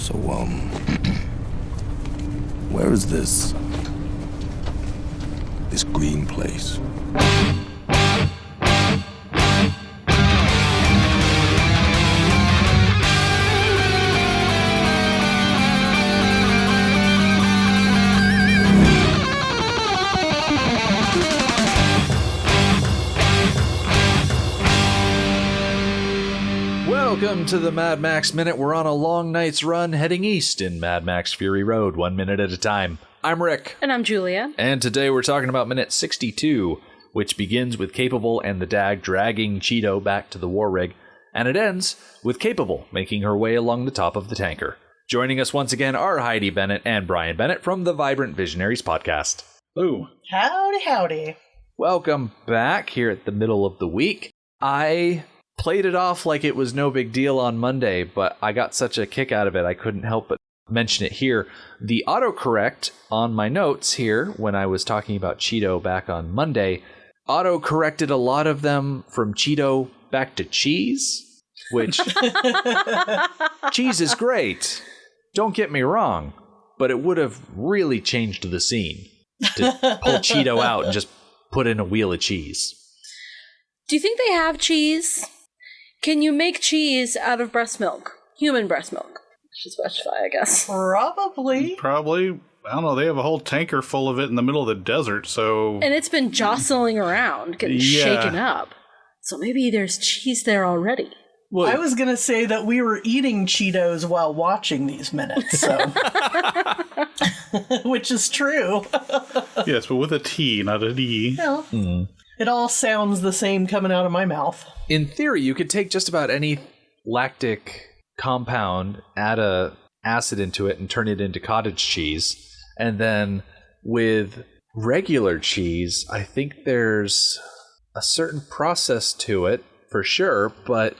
So, where is this green place? Welcome to the Mad Max Minute. We're on a long night's run heading east in Mad Max Fury Road, 1 minute at a time. I'm Rick. And I'm Julia. And today we're talking about minute 62, which begins with Capable and the DAG dragging Cheeto back to the war rig, and it ends with Capable making her way along the top of the tanker. Joining us once again are Heidi Bennett and Brian Bennett from the Vibrant Visionaries podcast. Ooh. Howdy, howdy. Welcome back here at the middle of the week. I played it off like it was no big deal on Monday, but I got such a kick out of it I couldn't help but mention it here. The autocorrect on my notes here, when I was talking about Cheeto back on Monday, auto-corrected a lot of them from Cheeto back to cheese, which cheese is great. Don't get me wrong, but it would have really changed the scene to pull Cheeto out and just put in a wheel of cheese. Do you think they have cheese? Can you make cheese out of breast milk? Human breast milk. Should specify, I guess. Probably. I don't know. They have a whole tanker full of it in the middle of the desert, so... And it's been jostling around, getting shaken up. So maybe there's cheese there already. Well, I was going to say that we were eating Cheetos while watching these minutes, so... Which is true. Yes, but with a T, not a D. Yeah. It all sounds the same coming out of my mouth. In theory, you could take just about any lactic compound, add a acid into it, and turn it into cottage cheese. And then with regular cheese, I think there's a certain process to it, for sure, but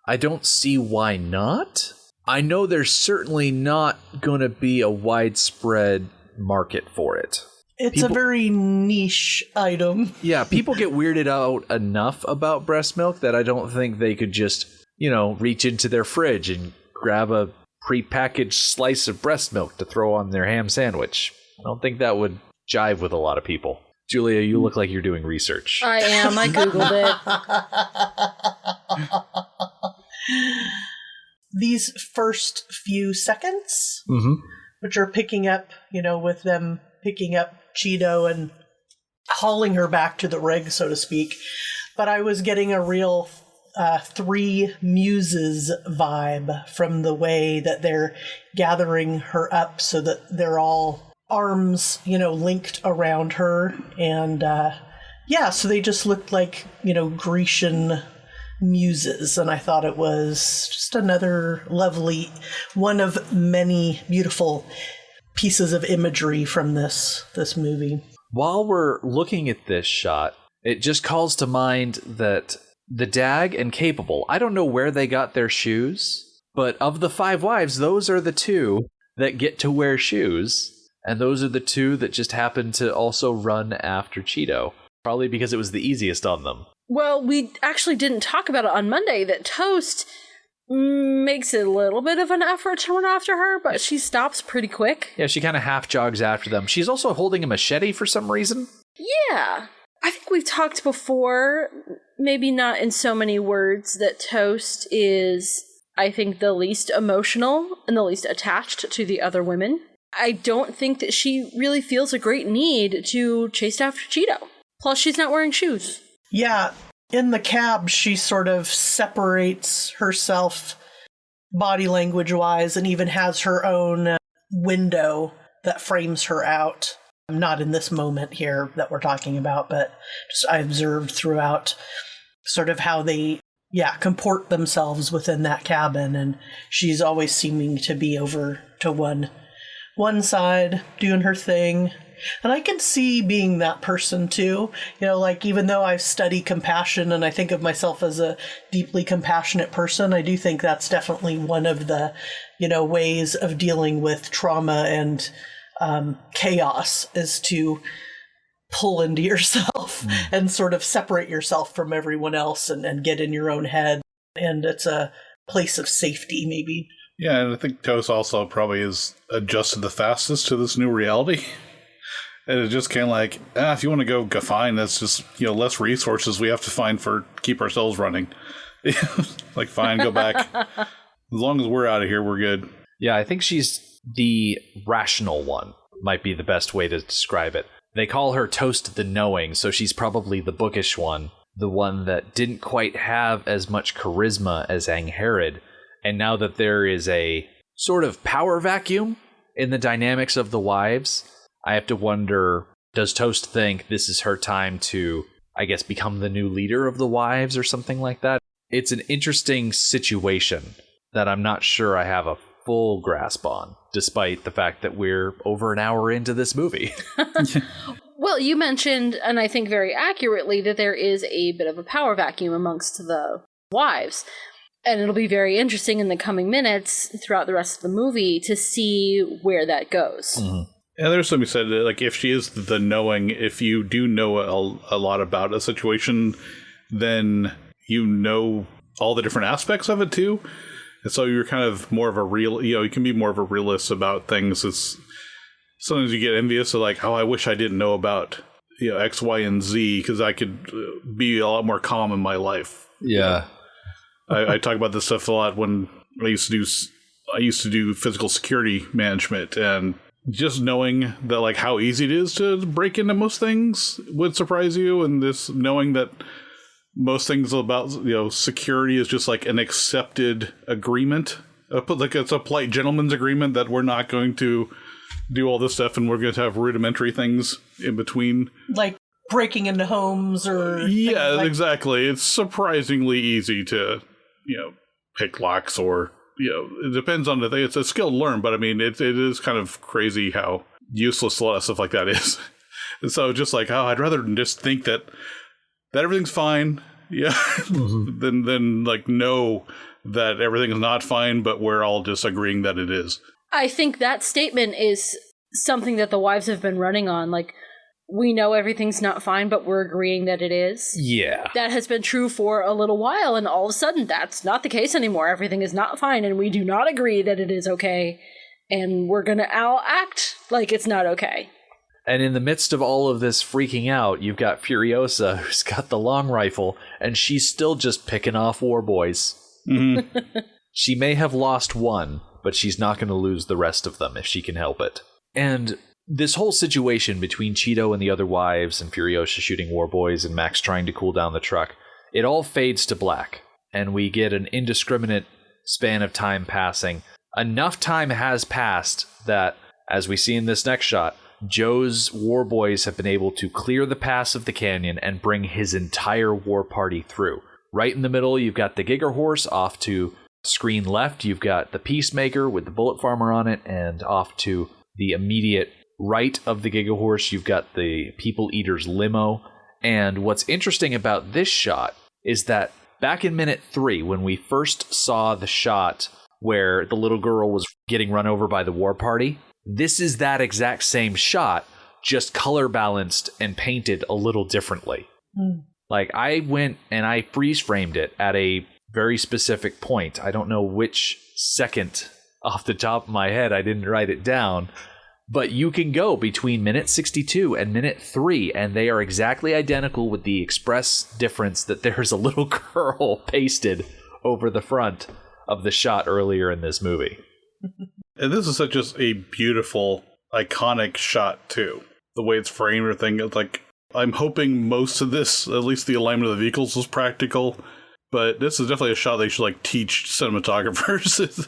I don't see why not. I know there's certainly not going to be a widespread market for it. It's a very niche item. Yeah, people get weirded out enough about breast milk that I don't think they could just, reach into their fridge and grab a prepackaged slice of breast milk to throw on their ham sandwich. I don't think that would jive with a lot of people. Julia, you look like you're doing research. I am. I Googled it. These first few seconds, which are picking up, with them picking up Cheeto and hauling her back to the rig, so to speak. But I was getting a real Three Muses vibe from the way that they're gathering her up so that they're all arms, linked around her. And so they just looked like, Grecian muses. And I thought it was just another lovely, one of many beautiful pieces of imagery from this movie. While we're looking at this shot, it just calls to mind that the DAG and Capable, I don't know where they got their shoes, but of the 5 wives, those are the 2 that get to wear shoes, and those are the 2 that just happen to also run after Cheeto, probably because it was the easiest on them. Well, we actually didn't talk about it on Monday, that Toast makes a little bit of an effort to run after her, but she stops pretty quick. Yeah, she kind of half jogs after them. She's also holding a machete for some reason. Yeah. I think we've talked before, maybe not in so many words, that Toast is, I think, the least emotional and the least attached to the other women. I don't think that she really feels a great need to chase after Cheeto. Plus, she's not wearing shoes. Yeah. In the cab, she sort of separates herself body language-wise and even has her own window that frames her out. Not in this moment here that we're talking about, but just I observed throughout sort of how they, comport themselves within that cabin. And she's always seeming to be over to one side, doing her thing. And I can see being that person too. Even though I study compassion and I think of myself as a deeply compassionate person, I do think that's definitely one of the, ways of dealing with trauma and chaos is to pull into yourself and sort of separate yourself from everyone else and get in your own head. And it's a place of safety, maybe Yeah, and I think Toast also probably is adjusted the fastest to this new reality. And it's just kind of like, if you want to go fine, that's just, less resources we have to find for keep ourselves running. Like, fine, go back. As long as we're out of here, we're good. Yeah, I think she's the rational one, might be the best way to describe it. They call her Toast the Knowing, so she's probably the bookish one, the one that didn't quite have as much charisma as Angharad. And now that there is a sort of power vacuum in the dynamics of the wives, I have to wonder, does Toast think this is her time to, I guess, become the new leader of the wives or something like that? It's an interesting situation that I'm not sure I have a full grasp on, despite the fact that we're over an hour into this movie. Well, you mentioned, and I think very accurately, that there is a bit of a power vacuum amongst the wives. And it'll be very interesting in the coming minutes throughout the rest of the movie to see where that goes. Mm-hmm. Yeah, there's something said that, like, if she is the knowing, if you do know a lot about a situation, then you know all the different aspects of it too. And so you're kind of more of a real, you can be more of a realist about things. It's sometimes you get envious of, like, oh, I wish I didn't know about, X, Y, and Z, because I could be a lot more calm in my life. Yeah. I talk about this stuff a lot when I used to do physical security management, and just knowing that, like, how easy it is to break into most things would surprise you, and this knowing that most things about security is just like an accepted agreement, like it's a polite gentleman's agreement that we're not going to do all this stuff and we're going to have rudimentary things in between, like breaking into homes or exactly. It's surprisingly easy to pick locks, or it depends on the thing. It's a skill to learn, but I mean it is kind of crazy how useless a lot of stuff like that is. And so just like, I'd rather just think that everything's fine, than like know that everything is not fine, but we're all just agreeing that it is. I think that statement is something that the wives have been running on. Like, we know everything's not fine, but we're agreeing that it is. Yeah. That has been true for a little while, and all of a sudden, that's not the case anymore. Everything is not fine, and we do not agree that it is okay, and we're going to all act like it's not okay. And in the midst of all of this freaking out, you've got Furiosa, who's got the long rifle, and she's still just picking off war boys. Mm-hmm. She may have lost one, but she's not going to lose the rest of them if she can help it. And this whole situation between Cheeto and the other wives, and Furiosa shooting war boys, and Max trying to cool down the truck, it all fades to black, and we get an indiscriminate span of time passing. Enough time has passed that, as we see in this next shot, Joe's war boys have been able to clear the pass of the canyon and bring his entire war party through. Right in the middle, you've got the Giga Horse. Off to screen left, you've got the Peacemaker with the Bullet Farmer on it, and off to the immediate right of the Giga Horse, you've got the People Eater's limo. And what's interesting about this shot is that back in minute 3, when we first saw the shot where the little girl was getting run over by the war party, this is that exact same shot, just color balanced and painted a little differently. Like, I went and I freeze framed it at a very specific point. I don't know which second off the top of my head. I didn't write it down. But you can go between minute 62 and minute 3, and they are exactly identical, with the express difference that there's a little girl pasted over the front of the shot earlier in this movie. And this is such just a beautiful, iconic shot, too. The way it's framed, everything. It's like, I'm hoping most of this, at least the alignment of the vehicles, was practical. But this is definitely a shot they should, teach cinematographers.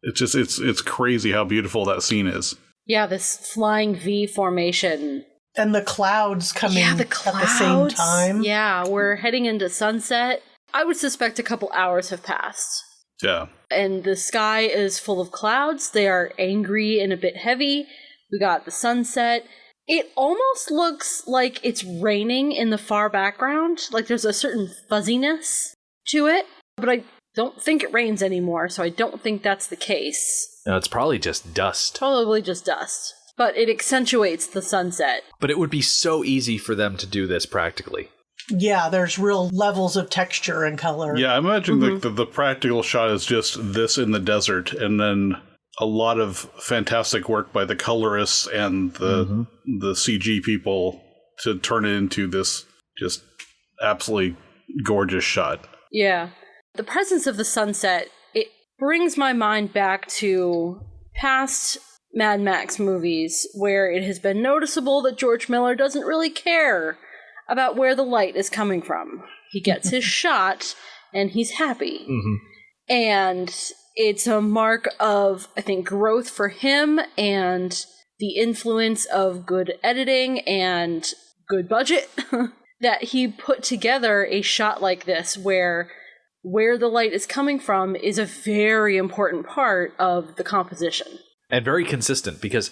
It's crazy how beautiful that scene is. Yeah, this flying V formation. And the clouds coming at the same time. Yeah, we're heading into sunset. I would suspect a couple hours have passed. Yeah. And the sky is full of clouds. They are angry and a bit heavy. We got the sunset. It almost looks like it's raining in the far background. Like there's a certain fuzziness to it. But I don't think it rains anymore, so I don't think that's the case. No, it's probably just dust. Probably just dust. But it accentuates the sunset. But it would be so easy for them to do this practically. Yeah, there's real levels of texture and color. Yeah, I imagine the practical shot is just this in the desert, and then a lot of fantastic work by the colorists and the CG people to turn it into this just absolutely gorgeous shot. Yeah. The presence of the sunset, it brings my mind back to past Mad Max movies where it has been noticeable that George Miller doesn't really care about where the light is coming from. He gets his shot and he's happy. And it's a mark of, I think, growth for him and the influence of good editing and good budget that he put together a shot like this where the light is coming from is a very important part of the composition. And very consistent, because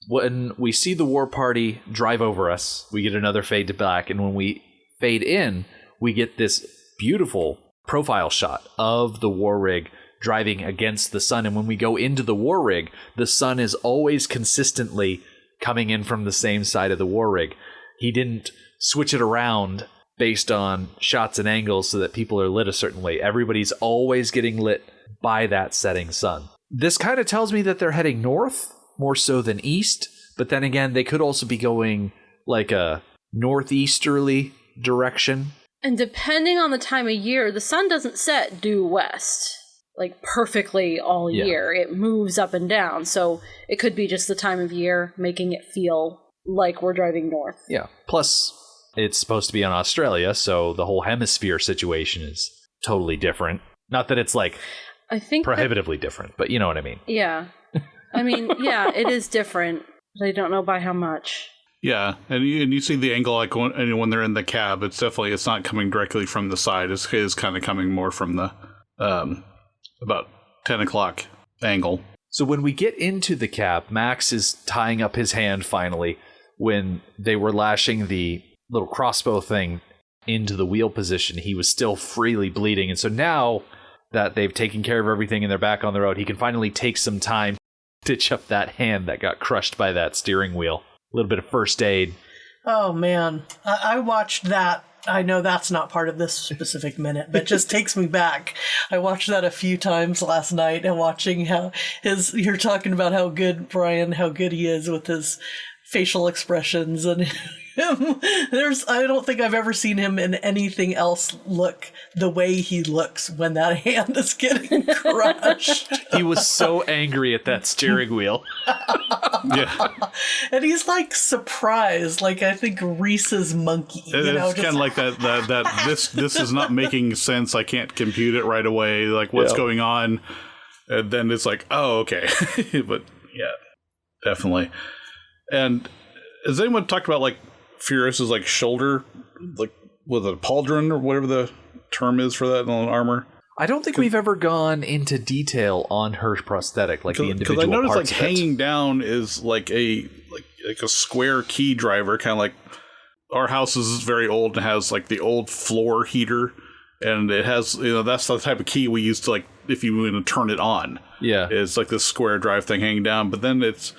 when we see the war party drive over us, we get another fade to black, and when we fade in, we get this beautiful profile shot of the war rig driving against the sun. And when we go into the war rig, the sun is always consistently coming in from the same side of the war rig. He didn't switch it around based on shots and angles so that people are lit a certain way. Everybody's always getting lit by that setting sun. This kind of tells me that they're heading north more so than east, but then again, they could also be going like a northeasterly direction. And depending on the time of year, the sun doesn't set due west, like perfectly all year. It moves up and down, so it could be just the time of year making it feel like we're driving north. Yeah. Plus, it's supposed to be in Australia, so the whole hemisphere situation is totally different. Not that it's like I think prohibitively different, but you know what I mean. Yeah. I mean, yeah, it is different, but I don't know by how much. Yeah, and you see the angle like when they're in the cab. It's not coming directly from the side. It's kind of coming more from the about 10 o'clock angle. So when we get into the cab, Max is tying up his hand finally when they were lashing the little crossbow thing into the wheel position. He was still freely bleeding, and so now that they've taken care of everything and they're back on the road, he can finally take some time to stitch up that hand that got crushed by that steering wheel. A little bit of first aid. Oh, man. I watched that. I know that's not part of this specific minute, but it just takes me back. I watched that a few times last night and watching how you're talking about how good, Brian, how good he is with his facial expressions and him. I don't think I've ever seen him in anything else look the way he looks when that hand is getting crushed. He was so angry at that steering wheel. Yeah. And he's like surprised, like I think Reese's monkey. It's kind of like that this is not making sense. I can't compute it right away. Like what's going on? And then it's like, oh, okay. But yeah, definitely. And has anyone talked about like Furiosa's like shoulder, like with a pauldron or whatever the term is for that on armor? I don't think we've ever gone into detail on her prosthetic, like the individual parts. Because I noticed like hanging down is like a square key driver, kind of like our house is very old and has like the old floor heater, and it has that's the type of key we use to like if you want to turn it on. Yeah, it's like this square drive thing hanging down, but then looks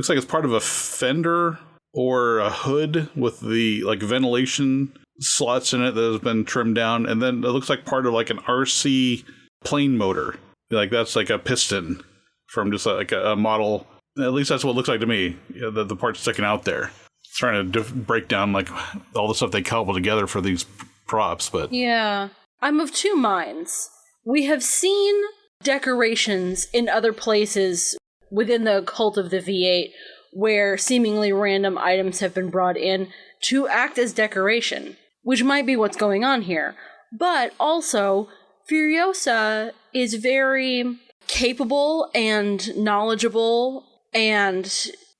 like it's part of a fender or a hood with the like ventilation slots in it that has been trimmed down, and then it looks like part of like an RC plane motor. Like that's like a piston from just like a model. At least that's what it looks like to me. The part sticking out there. It's trying to break down like all the stuff they cobble together for these props, but yeah, I'm of two minds. We have seen decorations in other places within the cult of the V8 where seemingly random items have been brought in to act as decoration, which might be what's going on here. But also, Furiosa is very capable and knowledgeable, and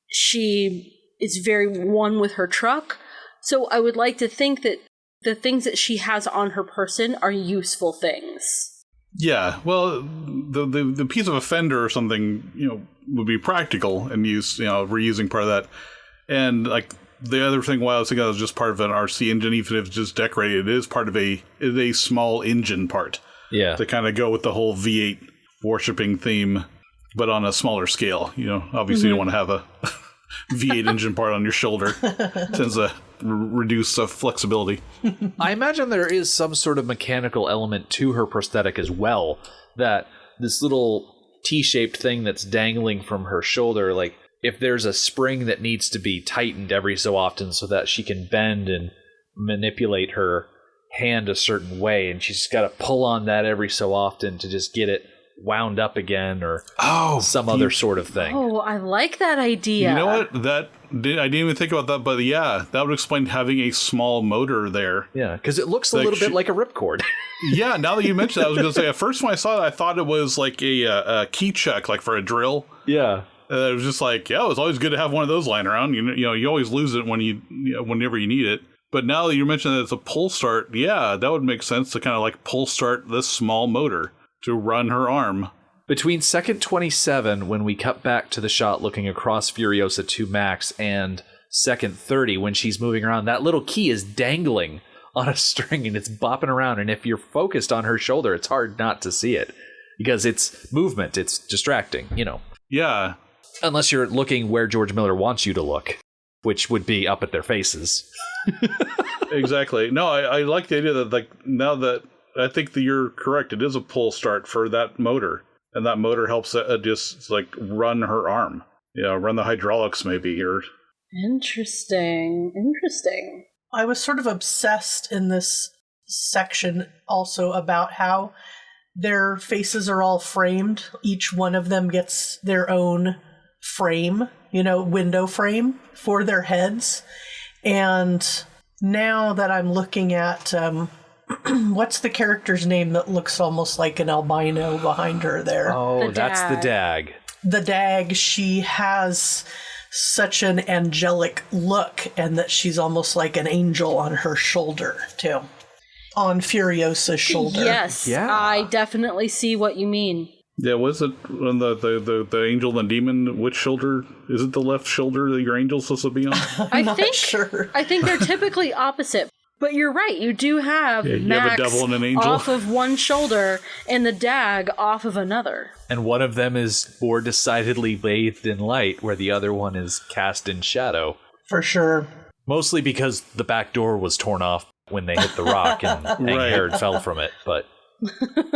she is very one with her truck. So I would like to think that the things that she has on her person are useful things. Yeah, well, the piece of a fender or something, would be practical and use, reusing part of that. And like the other thing, while I was thinking that was just part of an RC engine, even if it's just decorated, it is part of a small engine part. Yeah, to kind of go with the whole V8 worshipping theme, but on a smaller scale. Obviously you don't want to have V8 engine part on your shoulder. Tends to reduce flexibility. I imagine there is some sort of mechanical element to her prosthetic as well, that this little T-shaped thing that's dangling from her shoulder, like if there's a spring that needs to be tightened every so often so that she can bend and manipulate her hand a certain way, and she's got to pull on that every so often to just get it wound up again, or some other sort of thing. Oh, I like that idea. You know what? I didn't even think about that, but yeah, that would explain having a small motor there. Yeah, because it looks a little bit like a ripcord. Yeah, now that you mentioned that, I was going to say, at first when I saw it, I thought it was like a key chuck, like for a drill. Yeah. It was just like, yeah, it was always good to have one of those lying around. You know, you always lose it whenever you need it. But now that you mentioned that it's a pull start, yeah, that would make sense to kind of like pull start this small motor to run her arm. Between second 27, when we cut back to the shot looking across Furiosa to Max, and second 30, when she's moving around, that little key is dangling on a string and it's bopping around. And if you're focused on her shoulder, it's hard not to see it because it's movement. It's distracting, you know. Yeah. Unless you're looking where George Miller wants you to look, which would be up at their faces. Exactly. No, I like the idea that, like, now that I think that you're correct, it is a pull start for that motor, and that motor helps just like run her arm. Run the hydraulics maybe. Or Interesting. I was sort of obsessed in this section also about how their faces are all framed. Each one of them gets their own frame, window frame for their heads. And now that I'm looking at, what's the character's name that looks almost like an albino behind her there? Oh, that's the Dag. The Dag, she has such an angelic look, and that she's almost like an angel on her shoulder, too. On Furiosa's shoulder. Yes, yeah. I definitely see what you mean. Yeah, was it on the angel and the demon? Which shoulder? Is it the left shoulder that your angel's supposed to be on? I'm not sure. I think they're typically opposite. But you're right, you do have Max have a devil and an angel off of one shoulder and the Dag off of another. And one of them is more decidedly bathed in light, where the other one is cast in shadow. For sure. Mostly because the back door was torn off when they hit the rock and Herod fell from it, but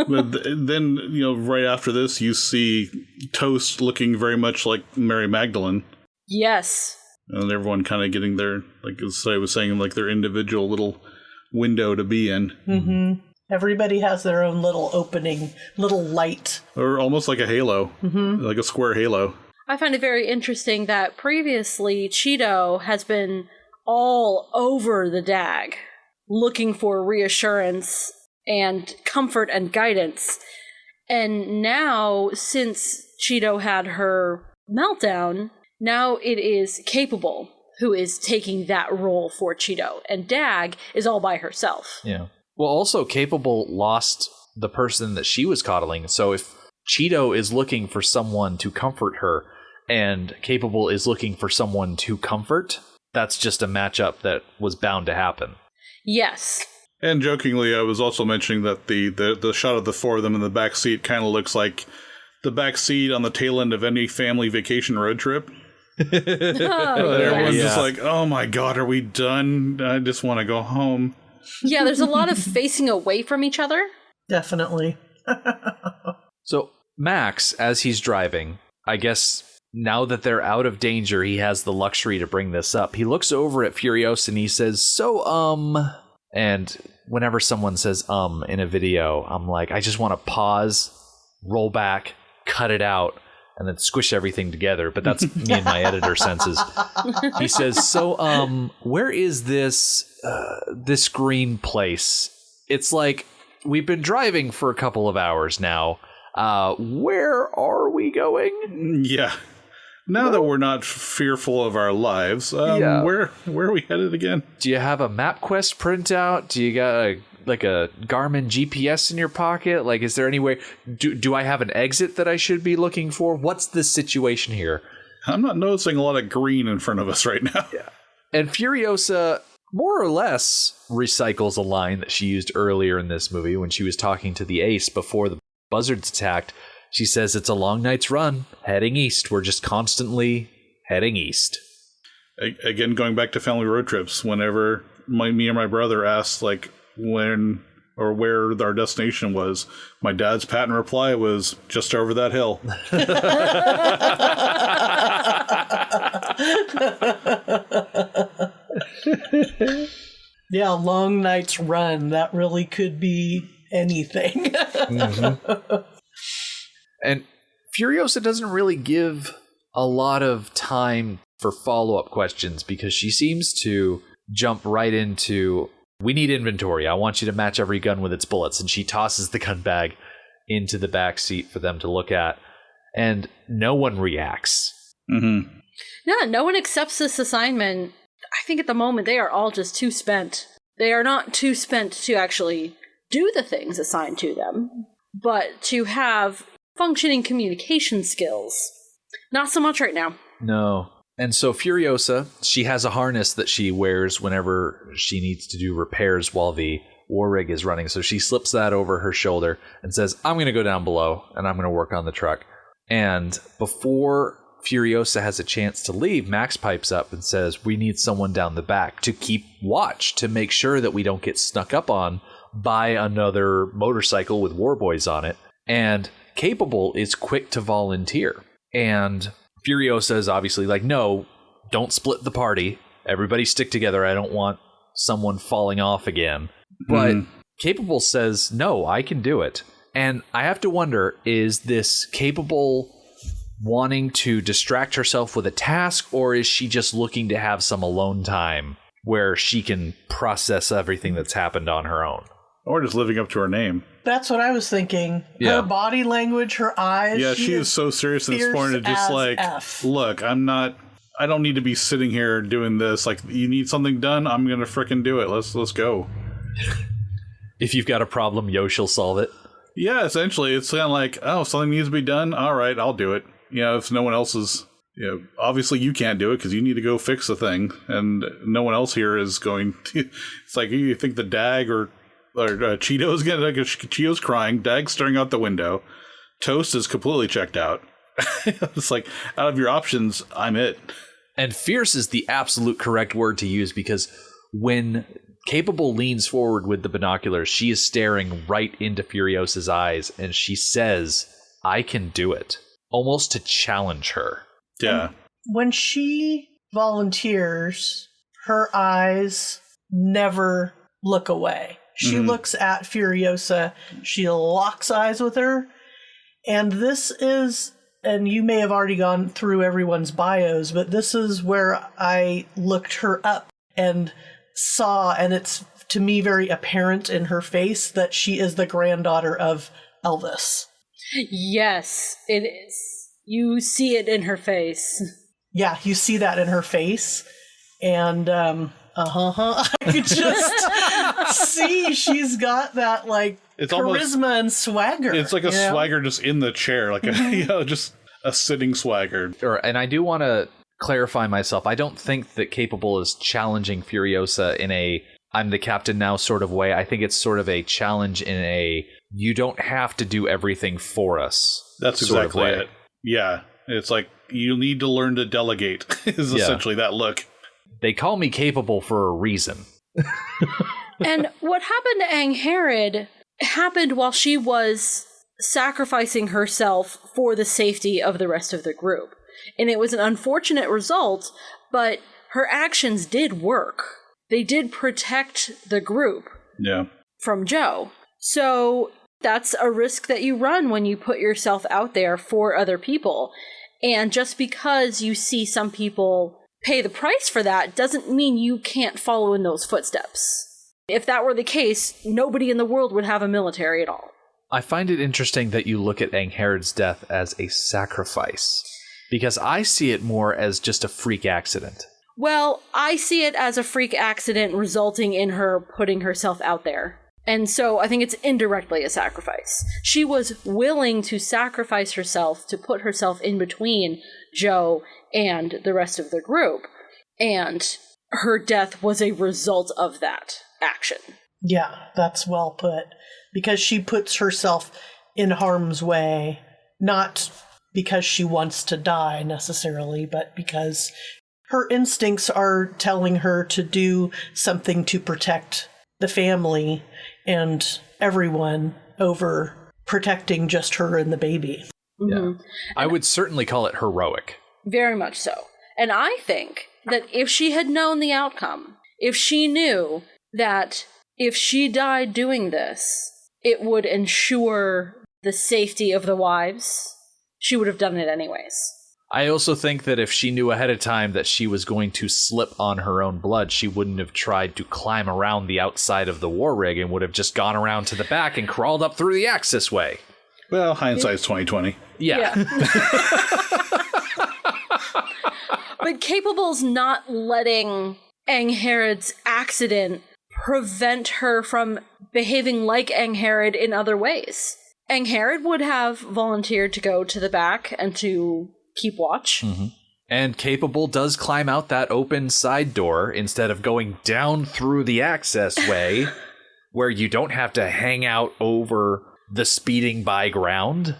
then, right after this, you see Toast looking very much like Mary Magdalene. Yes. And everyone kind of getting their, like as I was saying, like their individual little window to be in. Mm-hmm. Everybody has their own little opening, little light. Or almost like a halo, like a square halo. I find it very interesting that previously Cheeto has been all over the Dag, looking for reassurance and comfort and guidance. And now, since Cheeto had her meltdown, now it is Capable who is taking that role for Cheeto. And Dag is all by herself. Yeah. Well, also, Capable lost the person that she was coddling. So if Cheeto is looking for someone to comfort her, and Capable is looking for someone to comfort, that's just a matchup that was bound to happen. Yes. And jokingly, I was also mentioning that the shot of the four of them in the back seat kind of looks like the back seat on the tail end of any family vacation road trip. Everyone's just like, oh my god, are we done? I just want to go home. Yeah, there's a lot of facing away from each other. Definitely. So Max, as he's driving, I guess now that they're out of danger, he has the luxury to bring this up. He looks over at Furiosa and he says, and whenever someone says in a video, I'm like, I just want to pause, roll back, cut it out, and then squish everything together. But that's me and my editor senses. He says, where is this green place? It's like, we've been driving for a couple of hours now. Where are we going? Yeah. Now that we're not fearful of our lives, where are we headed again? Do you have a MapQuest printout? Do you got a Garmin GPS in your pocket? Like, is there any way? Do I have an exit that I should be looking for? What's the situation here? I'm not noticing a lot of green in front of us right now. Yeah. And Furiosa more or less recycles a line that she used earlier in this movie when she was talking to the Ace before the buzzards attacked. She says, it's a long night's run, heading east. We're just constantly heading east. Again, going back to family road trips, whenever me and my brother asked, like, when or where our destination was, my dad's patent reply was just over that hill. Yeah, long night's run. That really could be anything. Mm-hmm. And Furiosa doesn't really give a lot of time for follow-up questions because she seems to jump right into, we need inventory. I want you to match every gun with its bullets. And she tosses the gun bag into the back seat for them to look at. And no one reacts. Mm-hmm. Yeah, no one accepts this assignment. I think at the moment they are all just too spent. They are not too spent to actually do the things assigned to them, but to have functioning communication skills. Not so much right now. No. And so Furiosa, she has a harness that she wears whenever she needs to do repairs while the war rig is running. So she slips that over her shoulder and says, I'm going to go down below and I'm going to work on the truck. And before Furiosa has a chance to leave, Max pipes up and says, we need someone down the back to keep watch, to make sure that we don't get snuck up on by another motorcycle with war boys on it. And Capable is quick to volunteer. And Furiosa is obviously like, no, don't split the party. Everybody stick together. I don't want someone falling off again. But Capable says, no, I can do it. And I have to wonder, is this Capable wanting to distract herself with a task, or is she just looking to have some alone time where she can process everything that's happened on her own? Or just living up to her name. That's what I was thinking. Yeah. Her body language, her eyes. Yeah, she is so serious at this point. It's just like, look, I don't need to be sitting here doing this. Like, you need something done, I'm going to frickin' do it. Let's go. If you've got a problem, she'll solve it. Yeah, essentially. It's kind of like, oh, something needs to be done. All right, I'll do it. You know, if no one else is, obviously you can't do it because you need to go fix the thing. And no one else here is going to. It's like, you think the Dag or Cheeto's getting, like, Cheeto's crying, Dag's staring out the window, Toast is completely checked out. It's like, out of your options, I'm it. And fierce is the absolute correct word to use, because when Capable leans forward with the binoculars, she is staring right into Furiosa's eyes, and she says, I can do it. Almost to challenge her. Yeah. When she volunteers, her eyes never look away. She looks at Furiosa, she locks eyes with her, and this is, and you may have already gone through everyone's bios, but this is where I looked her up and saw, and it's to me very apparent in her face, that she is the granddaughter of Elvis. Yes, it is. You see it in her face. Yeah, you see that in her face. And, I could just see she's got that, like, It's charisma and swagger. It's like a swagger just in the chair, like just a sitting swagger. And I do want to clarify myself. I don't think that Capable is challenging Furiosa in a I'm the captain now sort of way. I think it's sort of a challenge in a you don't have to do everything for us. That's exactly it. Yeah. It's like, you need to learn to delegate, is essentially that look. They call me Capable for a reason. And what happened to Angharad happened while she was sacrificing herself for the safety of the rest of the group. And it was an unfortunate result, but her actions did work. They did protect the group from Joe. So that's a risk that you run when you put yourself out there for other people. And just because you see some people pay the price for that doesn't mean you can't follow in those footsteps. If that were the case, nobody in the world would have a military at all. I find it interesting that you look at Angharad's death as a sacrifice, because I see it more as just a freak accident. Well, I see it as a freak accident resulting in her putting herself out there. And so I think it's indirectly a sacrifice. She was willing to sacrifice herself to put herself in between Joe and the rest of the group. And her death was a result of that action. Yeah, that's well put. Because she puts herself in harm's way, not because she wants to die necessarily, but because her instincts are telling her to do something to protect the family and everyone over protecting just her and the baby. Yeah. I would certainly call it heroic. Very much so. And I think that if she had known the outcome, if she knew that if she died doing this, it would ensure the safety of the wives, she would have done it anyways. I also think that if she knew ahead of time that she was going to slip on her own blood, she wouldn't have tried to climb around the outside of the war rig and would have just gone around to the back and crawled up through the Axis way. Well, hindsight's 20/20. Yeah. But Capable's not letting Angharad's accident prevent her from behaving like Angharad in other ways. Angharad would have volunteered to go to the back and to keep watch. Mm-hmm. And Capable does climb out that open side door instead of going down through the access way where you don't have to hang out over the speeding by ground.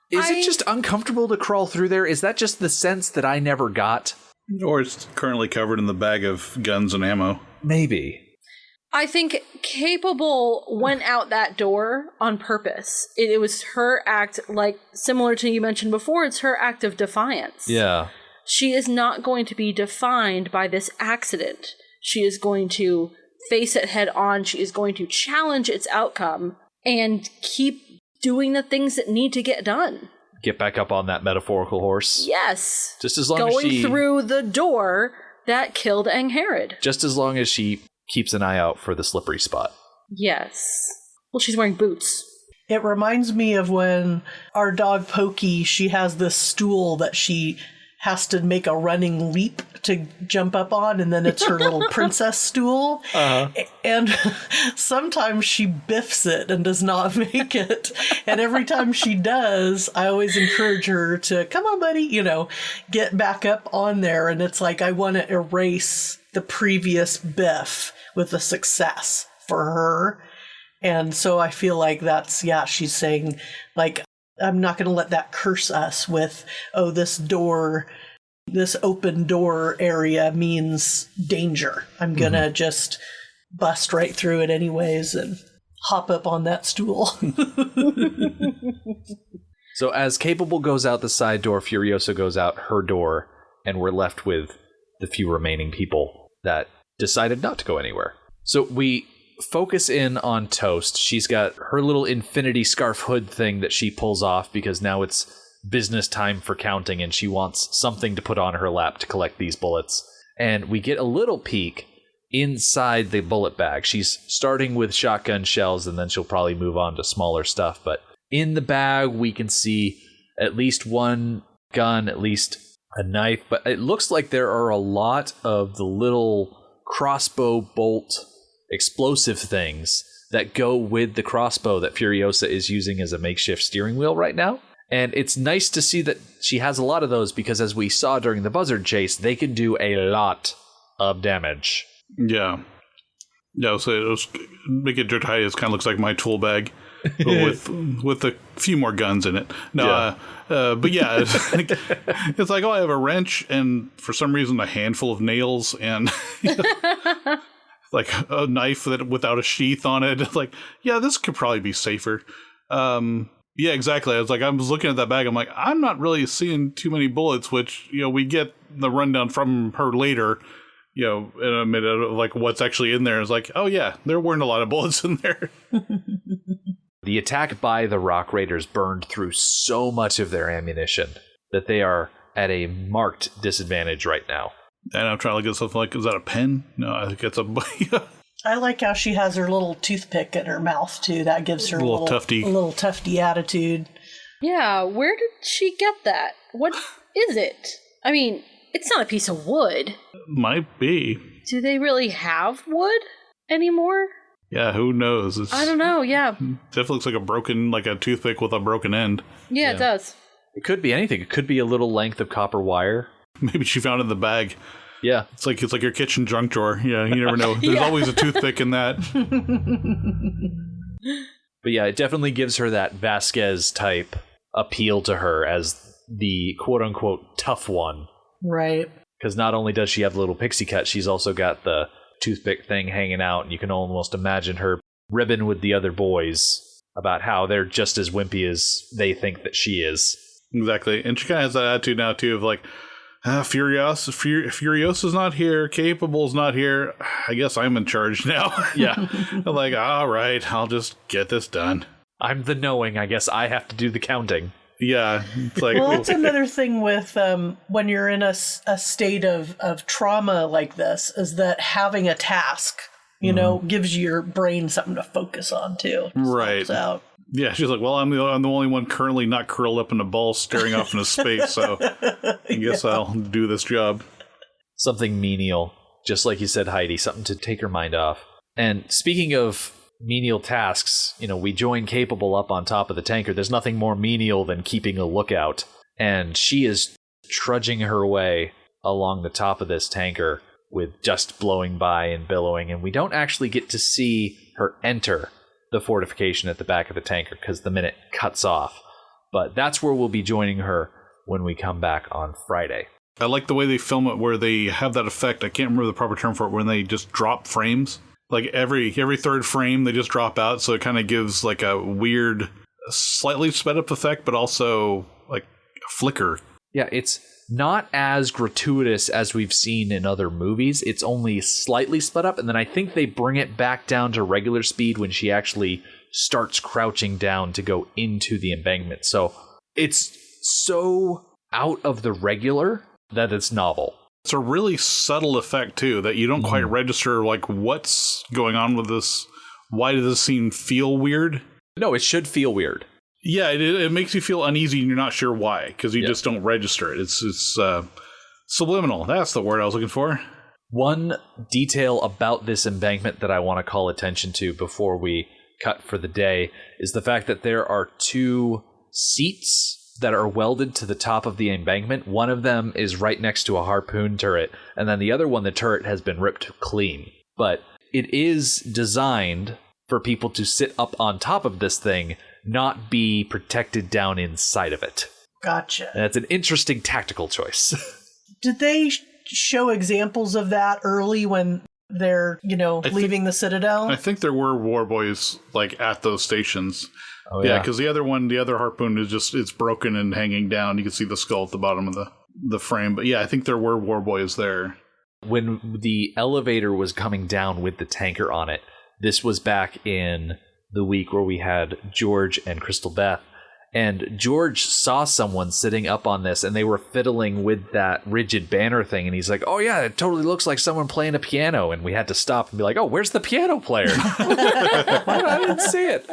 Is it just uncomfortable to crawl through there? Is that just the sense that I never got? Or it's currently covered in the bag of guns and ammo. Maybe. I think Capable went out that door on purpose. It was her act, like similar to you mentioned before, it's her act of defiance. Yeah. She is not going to be defined by this accident. She is going to face it head on. She is going to challenge its outcome and keep doing the things that need to get done. Get back up on that metaphorical horse. Yes. Just as long going as she... through the door that killed Angharad. Just as long as she keeps an eye out for the slippery spot. Yes. Well, she's wearing boots. It reminds me of when our dog Pokey, she has this stool that she has to make a running leap to jump up on, and then it's her little princess stool. Uh-huh. And sometimes she biffs it and does not make it. And every time she does, I always encourage her to, come on, buddy, get back up on there. And it's like, I want to erase the previous biff with a success for her. And so I feel like that's, she's saying, like, I'm not going to let that curse us with, this open door area means danger. I'm going to just bust right through it anyways and hop up on that stool. So as Capable goes out the side door, Furiosa goes out her door, and we're left with the few remaining people that decided not to go anywhere. So we focus in on Toast. She's got her little infinity scarf hood thing that she pulls off because now it's business time for counting and she wants something to put on her lap to collect these bullets. And we get a little peek inside the bullet bag. She's starting with shotgun shells and then she'll probably move on to smaller stuff. But in the bag, we can see at least one gun, at least a knife. But it looks like there are a lot of the little crossbow bolt explosive things that go with the crossbow that Furiosa is using as a makeshift steering wheel right now. And it's nice to see that she has a lot of those because as we saw during the buzzard chase, they can do a lot of damage. Yeah. Yeah, so it was, make it dirt high. It kind of looks like my tool bag with a few more guns in it. No, yeah. But yeah, it's like, I have a wrench and for some reason a handful of nails and like a knife that without a sheath on it. It's like, yeah, this could probably be safer. Yeah, exactly. I was looking at that bag. I'm like, I'm not really seeing too many bullets, which, we get the rundown from her later, in a minute of like what's actually in there. It's like, oh yeah, there weren't a lot of bullets in there. The attack by the Rock Raiders burned through so much of their ammunition that they are at a marked disadvantage right now. And I'm trying to look at something like, is that a pen? No, I think it's a... I like how she has her little toothpick in her mouth, too. That gives her a little tufty attitude. Yeah, where did she get that? What is it? I mean, it's not a piece of wood. Might be. Do they really have wood anymore? Yeah, who knows? I don't know, yeah. Definitely looks like a toothpick with a broken end. Yeah, it does. It could be anything. It could be a little length of copper wire. Maybe she found it in the bag. Yeah. It's like your kitchen junk drawer. Yeah, you never know. There's always a toothpick in that. But yeah, it definitely gives her that Vasquez type appeal to her as the quote-unquote tough one. Right. Because not only does she have the little pixie cut, she's also got the toothpick thing hanging out, and you can almost imagine her ribbing with the other boys about how they're just as wimpy as they think that she is. Exactly. And she kind of has that attitude now, too, of like, Furiosa's not here, Capable's not here, I guess I'm in charge now. Yeah. I'm like, all right, I'll just get this done. I'm the knowing, I guess I have to do the counting. Yeah. It's like, Well, that's another thing with when you're in a state of trauma like this, is that having a task, gives your brain something to focus on, too. Right. Out. Yeah, she's like, well, I'm the only one currently not curled up in a ball staring off into space, so I guess I'll do this job. Something menial, just like you said, Heidi, something to take her mind off. And speaking of menial tasks, we join Capable up on top of the tanker. There's nothing more menial than keeping a lookout. And she is trudging her way along the top of this tanker with dust blowing by and billowing, and we don't actually get to see her enter the fortification at the back of the tanker because the minute cuts off. But that's where we'll be joining her when we come back on Friday. I like the way they film it where they have that effect. I can't remember the proper term for it, when they just drop frames. Like every third frame, they just drop out, so it kind of gives like a weird, slightly sped up effect, but also like a flicker. Yeah, it's not as gratuitous as we've seen in other movies. It's only slightly sped up, and then I think they bring it back down to regular speed when she actually starts crouching down to go into the embankment. So it's so out of the regular that it's novel. It's a really subtle effect, too, that you don't quite register, like, what's going on with this? Why does this scene feel weird? No, it should feel weird. Yeah, it makes you feel uneasy and you're not sure why, because you just don't register it. It's subliminal. That's the word I was looking for. One detail about this embankment that I want to call attention to before we cut for the day is the fact that there are 2 seats that are welded to the top of the embankment. One of them is right next to a harpoon turret, and then the other one, the turret has been ripped clean. But it is designed for people to sit up on top of this thing, not be protected down inside of it. Gotcha. And it's an interesting tactical choice. Did they show examples of that early when they're, leaving the Citadel? I think there were war boys, like, at those stations. Oh, yeah, because the other harpoon is it's broken and hanging down. You can see the skull at the bottom of the frame. But yeah, I think there were war boys there. When the elevator was coming down with the tanker on it, this was back in the week where we had George and Crystal Beth. And George saw someone sitting up on this, and they were fiddling with that rigid banner thing. And he's like, oh, yeah, it totally looks like someone playing a piano. And we had to stop and be like, oh, where's the piano player? I didn't see it.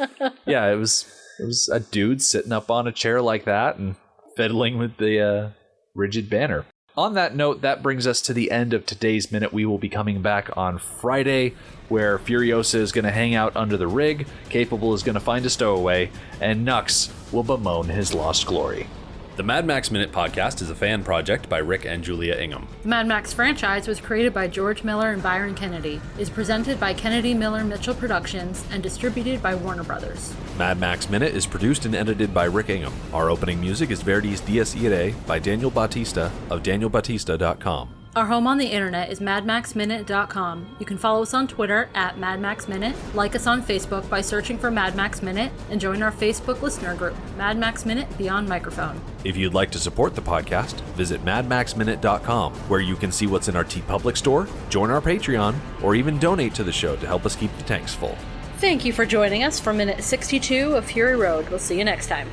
Yeah, it was a dude sitting up on a chair like that and fiddling with the rigid banner. On that note, that brings us to the end of today's Minute. We will be coming back on Friday, where Furiosa is going to hang out under the rig, Capable is going to find a stowaway, and Nux will bemoan his lost glory. The Mad Max Minute podcast is a fan project by Rick and Julia Ingham. The Mad Max franchise was created by George Miller and Byron Kennedy, is presented by Kennedy Miller Mitchell Productions, and distributed by Warner Brothers. Mad Max Minute is produced and edited by Rick Ingham. Our opening music is Verdi's Dies Irae by Daniel Bautista of danielbautista.com. Our home on the internet is madmaxminute.com. You can follow us on Twitter at madmaxminute, like us on Facebook by searching for Mad Max Minute, and join our Facebook listener group, Mad Max Minute Beyond Microphone. If you'd like to support the podcast, visit madmaxminute.com, where you can see what's in our TeePublic store, join our Patreon, or even donate to the show to help us keep the tanks full. Thank you for joining us for Minute 62 of Fury Road. We'll see you next time.